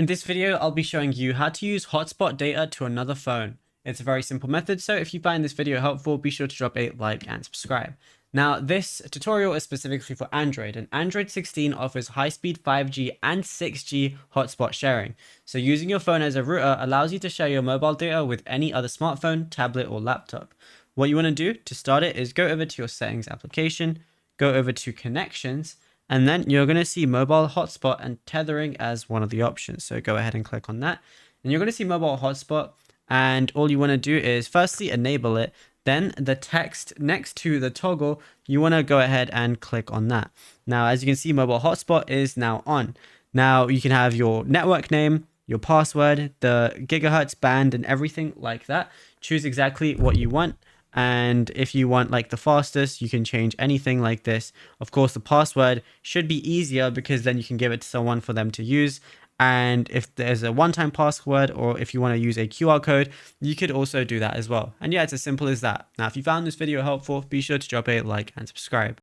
In this video, I'll be showing you how to use hotspot data to another phone. It's a very simple method, so if you find this video helpful, be sure to drop a like and subscribe. Now, this tutorial is specifically for Android, and Android 16 offers high-speed 5G and 6G hotspot sharing. So using your phone as a router allows you to share your mobile data with any other smartphone, tablet, or laptop. What you want to do to start it is go over to your settings application, go over to connections, and then you're going to see mobile hotspot and tethering as one of the options. So go ahead and click on that. And you're going to see mobile hotspot. And all you want to do is firstly enable it. Then the text next to the toggle, you want to go ahead and click on that. Now, as you can see, mobile hotspot is now on. Now you can have your network name, your password, the gigahertz band, and everything like that. Choose exactly what you want. And if you want like the fastest, you can change anything like this. Of course, the password should be easier because then you can give it to someone for them to use. And if there's a one-time password, or if you want to use a QR code, you could also do that as well. And yeah, it's as simple as that. Now, if you found this video helpful, be sure to drop a like and subscribe.